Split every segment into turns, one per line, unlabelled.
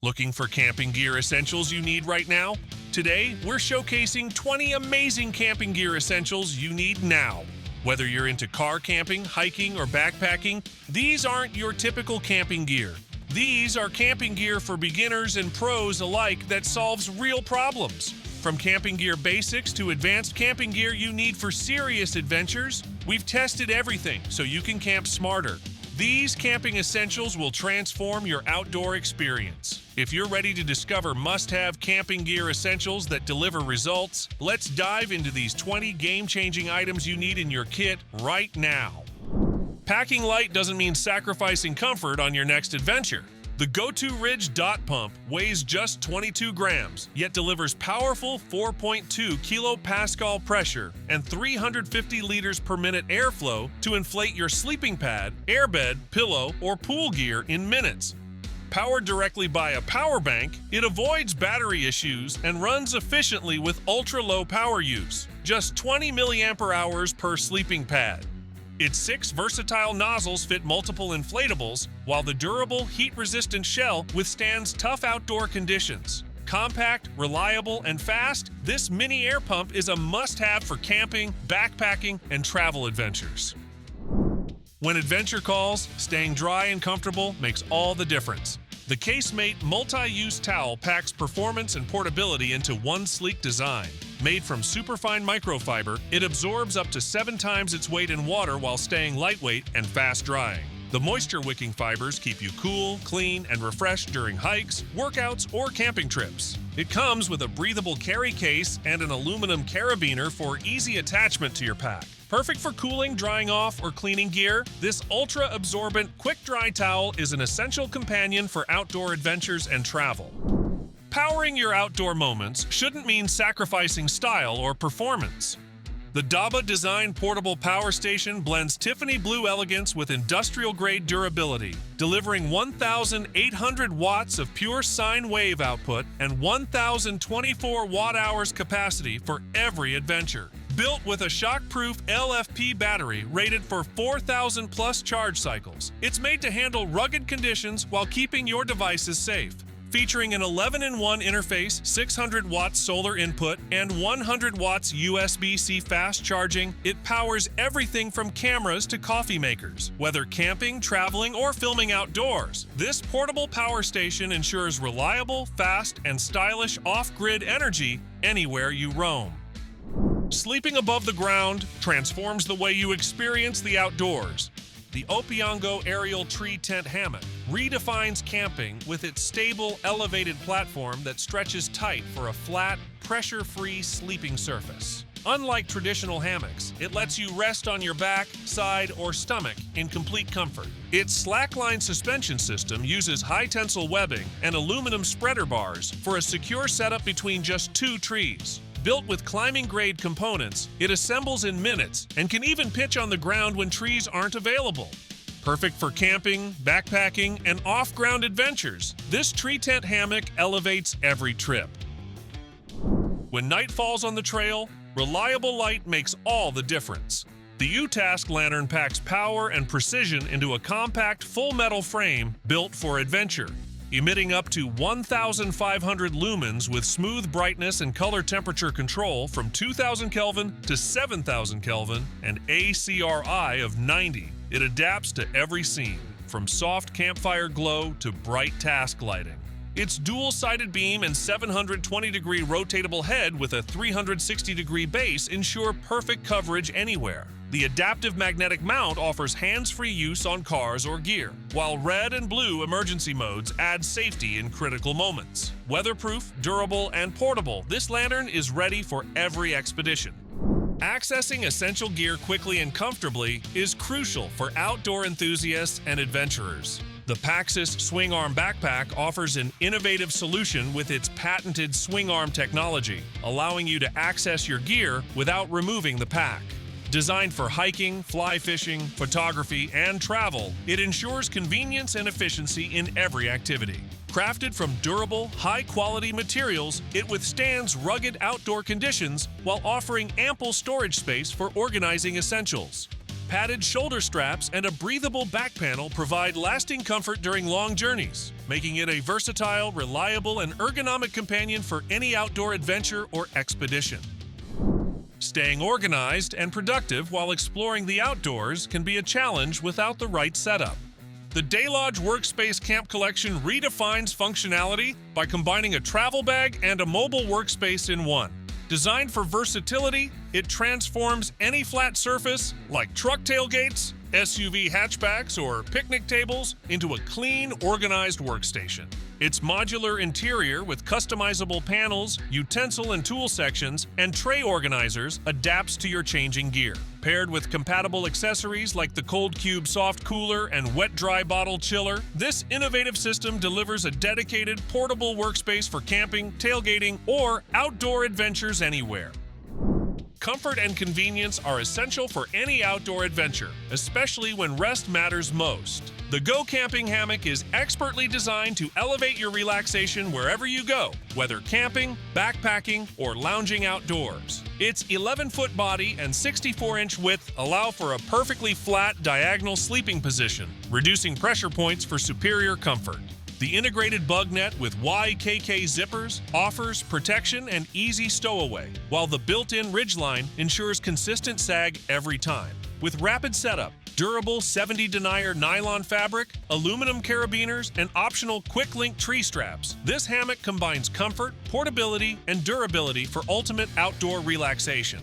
Looking for camping gear essentials you need right now? Today, we're showcasing 20 amazing camping gear essentials you need now. Whether you're into car camping, hiking, or backpacking, these aren't your typical camping gear. These are camping gear for beginners and pros alike that solves real problems. From camping gear basics to advanced camping gear you need for serious adventures, we've tested everything so you can camp smarter. These camping essentials will transform your outdoor experience. If you're ready to discover must-have camping gear essentials that deliver results, let's dive into these 20 game-changing items you need in your kit right now. Packing light doesn't mean sacrificing comfort on your next adventure. The GotoRidge Dot Pump weighs just 22 grams, yet delivers powerful 4.2 kilopascal pressure and 350 liters per minute airflow to inflate your sleeping pad, airbed, pillow, or pool gear in minutes. Powered directly by a power bank, it avoids battery issues and runs efficiently with ultra-low power use, just 20 milliampere hours per sleeping pad. Its 6 versatile nozzles fit multiple inflatables, while the durable, heat-resistant shell withstands tough outdoor conditions. Compact, reliable, and fast, this mini air pump is a must-have for camping, backpacking, and travel adventures. When adventure calls, staying dry and comfortable makes all the difference. The Casemate multi-use towel packs performance and portability into one sleek design. Made from superfine microfiber, it absorbs up to 7 times its weight in water while staying lightweight and fast-drying. The moisture-wicking fibers keep you cool, clean, and refreshed during hikes, workouts, or camping trips. It comes with a breathable carry case and an aluminum carabiner for easy attachment to your pack. Perfect for cooling, drying off, or cleaning gear, this ultra-absorbent, quick-dry towel is an essential companion for outdoor adventures and travel. Powering your outdoor moments shouldn't mean sacrificing style or performance. The Daba design portable power station blends Tiffany blue elegance with industrial-grade durability, delivering 1,800 watts of pure sine wave output and 1,024 watt-hours capacity for every adventure. Built with a shockproof LFP battery rated for 4,000 plus charge cycles, it's made to handle rugged conditions while keeping your devices safe. Featuring an 11-in-1 interface, 600 watts solar input, and 100 watts USB-C fast charging, it powers everything from cameras to coffee makers. Whether camping, traveling, or filming outdoors, this portable power station ensures reliable, fast, and stylish off-grid energy anywhere you roam. Sleeping above the ground transforms the way you experience the outdoors. The OPEONGO aerial tree tent hammock redefines camping with its stable, elevated platform that stretches tight for a flat, pressure-free sleeping surface. Unlike traditional hammocks, it lets you rest on your back, side, or stomach in complete comfort. Its slackline suspension system uses high-tensile webbing and aluminum spreader bars for a secure setup between just 2 trees. Built with climbing-grade components, it assembles in minutes and can even pitch on the ground when trees aren't available. Perfect for camping, backpacking, and off-ground adventures, this tree tent hammock elevates every trip. When night falls on the trail, reliable light makes all the difference. The ouTask lantern packs power and precision into a compact, full-metal frame built for adventure. Emitting up to 1,500 lumens with smooth brightness and color temperature control from 2,000 Kelvin to 7,000 Kelvin and ACRI of 90. It adapts to every scene, from soft campfire glow to bright task lighting. Its dual-sided beam and 720-degree rotatable head with a 360-degree base ensure perfect coverage anywhere. The adaptive magnetic mount offers hands-free use on cars or gear, while red and blue emergency modes add safety in critical moments. Weatherproof, durable, and portable, this lantern is ready for every expedition. Accessing essential gear quickly and comfortably is crucial for outdoor enthusiasts and adventurers. The Paxis Swing Arm Backpack offers an innovative solution with its patented swing arm technology, allowing you to access your gear without removing the pack. Designed for hiking, fly fishing, photography, and travel, it ensures convenience and efficiency in every activity. Crafted from durable, high-quality materials, it withstands rugged outdoor conditions while offering ample storage space for organizing essentials. Padded shoulder straps and a breathable back panel provide lasting comfort during long journeys, making it a versatile, reliable, and ergonomic companion for any outdoor adventure or expedition. Staying organized and productive while exploring the outdoors can be a challenge without the right setup. The DAYLODGE Workspace Camp Collection redefines functionality by combining a travel bag and a mobile workspace in one. Designed for versatility, it transforms any flat surface, like truck tailgates, SUV hatchbacks, or picnic tables, into a clean, organized workstation. Its modular interior with customizable panels, utensil and tool sections, and tray organizers adapts to your changing gear. Paired with compatible accessories like the Cold Cube soft cooler and wet-dry bottle chiller, this innovative system delivers a dedicated, portable workspace for camping, tailgating, or outdoor adventures anywhere. Comfort and convenience are essential for any outdoor adventure, especially when rest matters most. The Go Camping Hammock is expertly designed to elevate your relaxation wherever you go, whether camping, backpacking, or lounging outdoors. Its 11-foot body and 64-inch width allow for a perfectly flat, diagonal sleeping position, reducing pressure points for superior comfort. The integrated bug net with YKK zippers offers protection and easy stowaway, while the built-in ridgeline ensures consistent sag every time. With rapid setup, durable 70 denier nylon fabric, aluminum carabiners, and optional quick-link tree straps, this hammock combines comfort, portability, and durability for ultimate outdoor relaxation.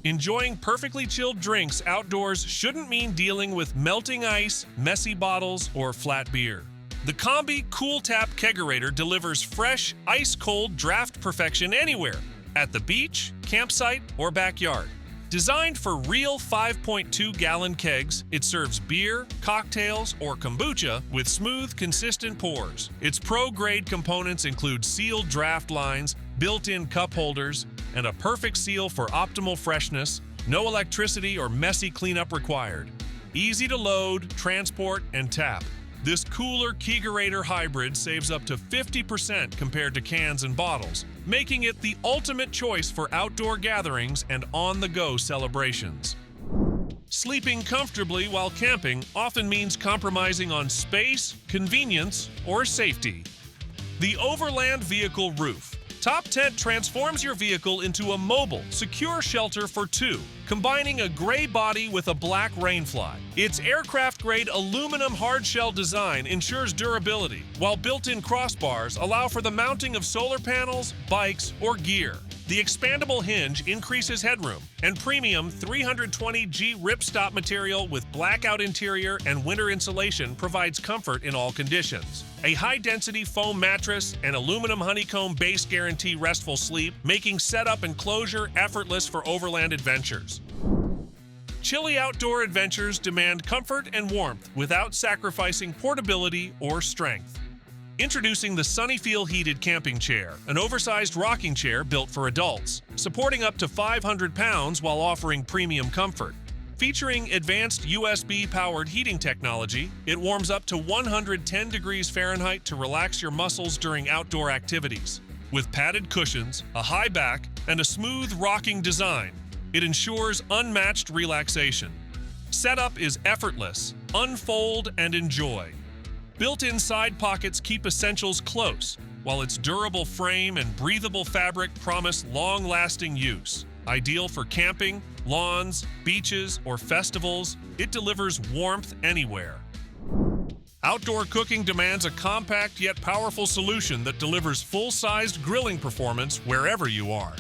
Enjoying perfectly chilled drinks outdoors shouldn't mean dealing with melting ice, messy bottles, or flat beer. The Kombi Cool Tap Kegerator delivers fresh, ice-cold draft perfection anywhere, at the beach, campsite, or backyard. Designed for real 5.2-gallon kegs, it serves beer, cocktails, or kombucha with smooth, consistent pours. Its pro-grade components include sealed draft lines, built-in cup holders, and a perfect seal for optimal freshness, no electricity or messy cleanup required. Easy to load, transport, and tap. This cooler Kegerator hybrid saves up to 50% compared to cans and bottles, making it the ultimate choice for outdoor gatherings and on-the-go celebrations. Sleeping comfortably while camping often means compromising on space, convenience, or safety. The Overland Vehicle Roof. Top Tent transforms your vehicle into a mobile, secure shelter for two, combining a gray body with a black rainfly. Its aircraft-grade aluminum hard-shell design ensures durability, while built-in crossbars allow for the mounting of solar panels, bikes, or gear. The expandable hinge increases headroom, and premium 320G ripstop material with blackout interior and winter insulation provides comfort in all conditions. A high-density foam mattress and aluminum honeycomb base guarantee restful sleep, making setup and closure effortless for overland adventures. Chilly outdoor adventures demand comfort and warmth without sacrificing portability or strength. Introducing the SUNNYFEEL Heated Camping Chair, an oversized rocking chair built for adults, supporting up to 500 pounds while offering premium comfort. Featuring advanced USB-powered heating technology, it warms up to 110 degrees Fahrenheit to relax your muscles during outdoor activities. With padded cushions, a high back, and a smooth rocking design, it ensures unmatched relaxation. Setup is effortless. Unfold and enjoy. Built-in side pockets keep essentials close, while its durable frame and breathable fabric promise long-lasting use. Ideal for camping, lawns, beaches, or festivals, it delivers warmth anywhere. Outdoor cooking demands a compact yet powerful solution that delivers full-sized grilling performance wherever you are.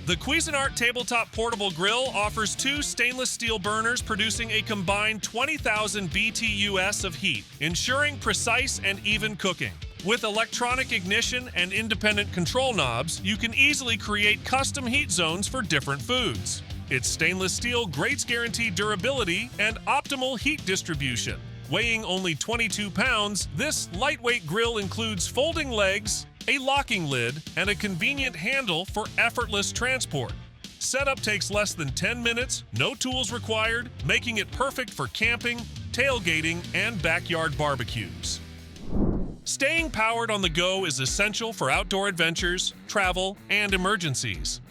The Cuisinart Tabletop Portable Grill offers two stainless steel burners producing a combined 20,000 BTUs of heat, ensuring precise and even cooking. With electronic ignition and independent control knobs, you can easily create custom heat zones for different foods. Its stainless steel grates guarantee durability and optimal heat distribution. Weighing only 22 pounds, this lightweight grill includes folding legs, a locking lid, and a convenient handle for effortless transport. Setup takes less than 10 minutes, no tools required, making it perfect for camping, tailgating, and backyard barbecues. Staying powered on the go is essential for outdoor adventures, travel, and emergencies.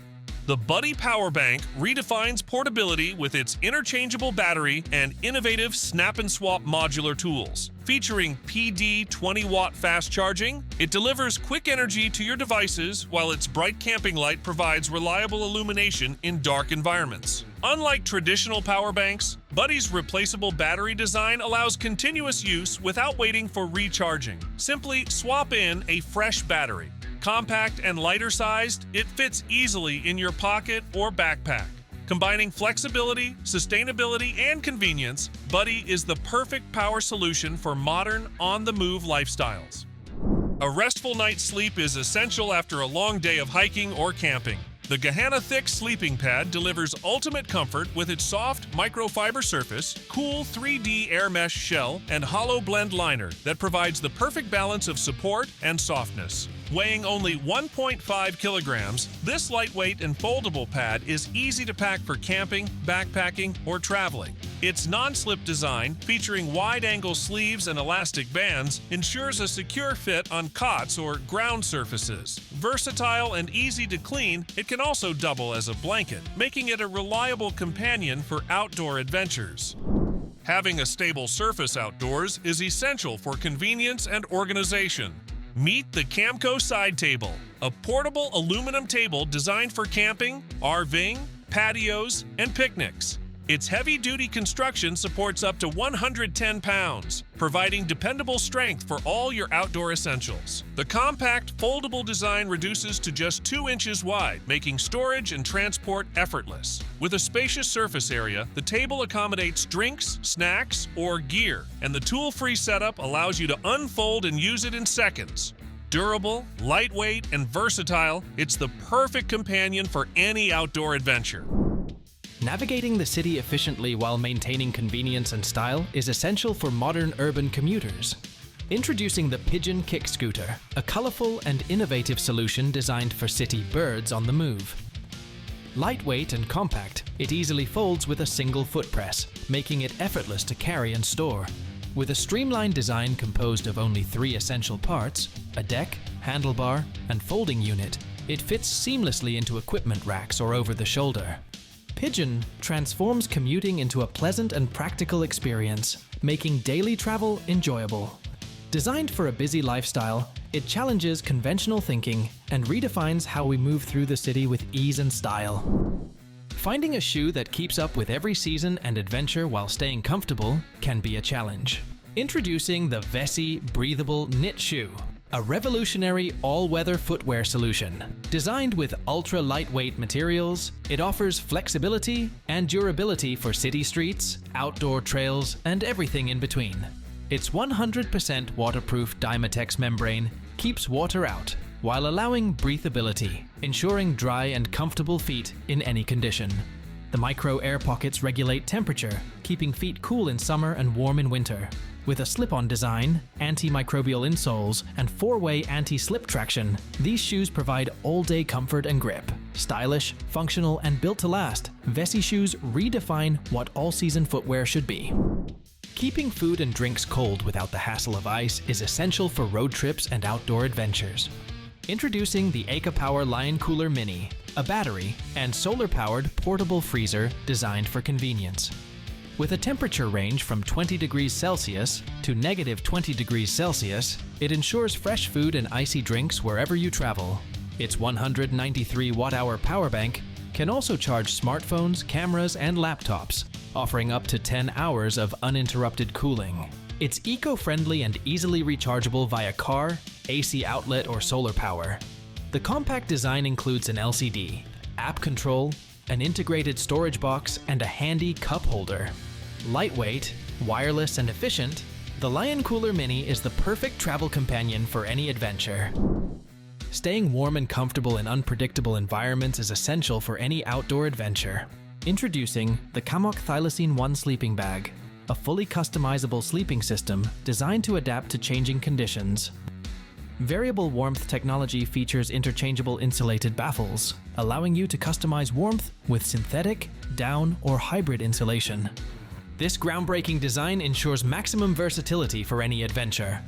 The Buddie Power Bank redefines portability with its interchangeable battery and innovative snap-and-swap modular tools. Featuring PD 20-watt fast charging, it delivers quick energy to your devices while its bright camping light provides reliable illumination in dark environments. Unlike traditional power banks, Buddie's replaceable battery design allows continuous use without waiting for recharging. Simply swap in a fresh battery. Compact and lighter sized, it fits easily in your pocket or backpack. Combining flexibility, sustainability, and convenience, Buddie is the perfect power solution for modern, on-the-move lifestyles. A restful night's sleep is essential after a long day of hiking or camping. The Gehannah Thick Sleeping Pad delivers ultimate comfort with its soft microfiber surface, cool 3D air mesh shell, and hollow blend liner that provides the perfect balance of support and softness. Weighing only 1.5 kilograms, this lightweight and foldable pad is easy to pack for camping, backpacking, or traveling. Its non-slip design, featuring wide-angle sleeves and elastic bands, ensures a secure fit on cots or ground surfaces. Versatile and easy to clean, it can also double as a blanket, making it a reliable companion for outdoor adventures. Having a stable surface outdoors is essential for convenience and organization. Meet the Camco Side Table, a portable aluminum table designed for camping, RVing, patios, and picnics. Its heavy-duty construction supports up to 110 pounds, providing dependable strength for all your outdoor essentials. The compact, foldable design reduces to just 2 inches wide, making storage and transport effortless. With a spacious surface area, the table accommodates drinks, snacks, or gear, and the tool-free setup allows you to unfold and use it in seconds. Durable, lightweight, and versatile, it's the perfect companion for any outdoor adventure.
Navigating the city efficiently while maintaining convenience and style is essential for modern urban commuters. Introducing the PIGEON Kick Scooter, a colorful and innovative solution designed for city birds on the move. Lightweight and compact, it easily folds with a single foot press, making it effortless to carry and store. With a streamlined design composed of only 3 essential parts, a deck, handlebar, and folding unit, it fits seamlessly into equipment racks or over the shoulder. PIGEON transforms commuting into a pleasant and practical experience, making daily travel enjoyable. Designed for a busy lifestyle, it challenges conventional thinking and redefines how we move through the city with ease and style. Finding a shoe that keeps up with every season and adventure while staying comfortable can be a challenge. Introducing the Vessi Breathable Knit Shoe, a revolutionary all-weather footwear solution. Designed with ultra-lightweight materials, it offers flexibility and durability for city streets, outdoor trails, and everything in between. Its 100% waterproof Dymatex membrane keeps water out while allowing breathability, ensuring dry and comfortable feet in any condition. The micro air pockets regulate temperature, keeping feet cool in summer and warm in winter. With a slip-on design, antimicrobial insoles, and 4-way anti-slip traction, these shoes provide all-day comfort and grip. Stylish, functional, and built to last, Vessi shoes redefine what all-season footwear should be. Keeping food and drinks cold without the hassle of ice is essential for road trips and outdoor adventures. Introducing the ACAPower Lion Cooler Mini, a battery and solar-powered portable freezer designed for convenience. With a temperature range from 20 degrees Celsius to -20 degrees Celsius, it ensures fresh food and icy drinks wherever you travel. Its 193 watt-hour power bank can also charge smartphones, cameras, and laptops, offering up to 10 hours of uninterrupted cooling. It's eco-friendly and easily rechargeable via car, AC outlet, or solar power. The compact design includes an LCD, app control, an integrated storage box, and a handy cup holder. Lightweight, wireless, and efficient, the Lion Cooler Mini is the perfect travel companion for any adventure. Staying warm and comfortable in unpredictable environments is essential for any outdoor adventure. Introducing the Kammok Thylacine 1 Sleeping Bag, a fully customizable sleeping system designed to adapt to changing conditions. Variable warmth technology features interchangeable insulated baffles, allowing you to customize warmth with synthetic, down, or hybrid insulation. This groundbreaking design ensures maximum versatility for any adventure.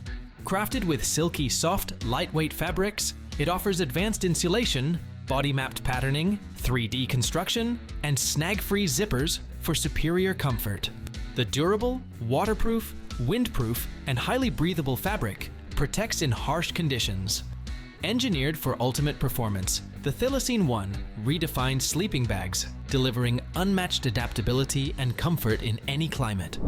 Crafted with silky, soft, lightweight fabrics, it offers advanced insulation, body-mapped patterning, 3D construction, and snag-free zippers for superior comfort. The durable, waterproof, windproof, and highly breathable fabric protects in harsh conditions. Engineered for ultimate performance, the Thylacine One redefines sleeping bags, delivering unmatched adaptability and comfort in any climate.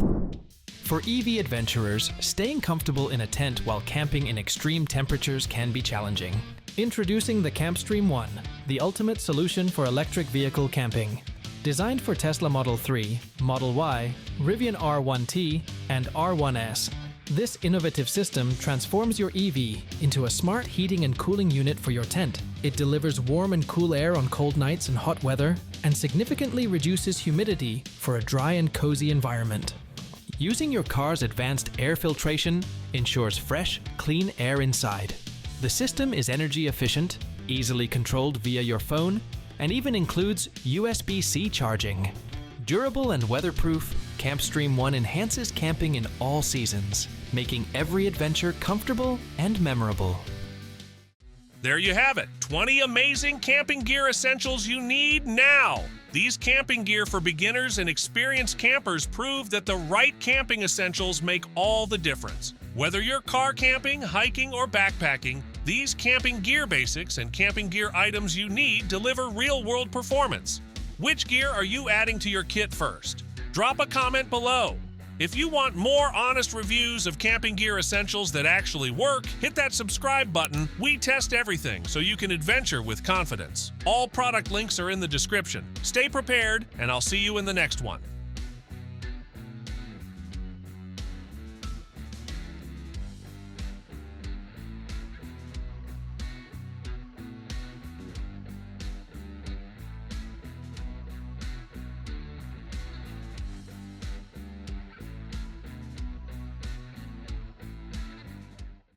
For EV adventurers, staying comfortable in a tent while camping in extreme temperatures can be challenging. Introducing the Campstream One, the ultimate solution for electric vehicle camping. Designed for Tesla Model 3, Model Y, Rivian R1T, and R1S, this innovative system transforms your EV into a smart heating and cooling unit for your tent. It delivers warm and cool air on cold nights and hot weather, and significantly reduces humidity for a dry and cozy environment. Using your car's advanced air filtration ensures fresh, clean air inside. The system is energy efficient, easily controlled via your phone, and even includes USB-C charging. Durable and weatherproof, Campstream One enhances camping in all seasons, making every adventure comfortable and memorable.
There you have it, 20 amazing camping gear essentials you need now. These camping gear for beginners and experienced campers prove that the right camping essentials make all the difference. Whether you're car camping, hiking, or backpacking, these camping gear basics and camping gear items you need deliver real-world performance. Which gear are you adding to your kit first? Drop a comment below. If you want more honest reviews of camping gear essentials that actually work, hit that subscribe button. We test everything so you can adventure with confidence. All product links are in the description. Stay prepared, and I'll see you in the next one.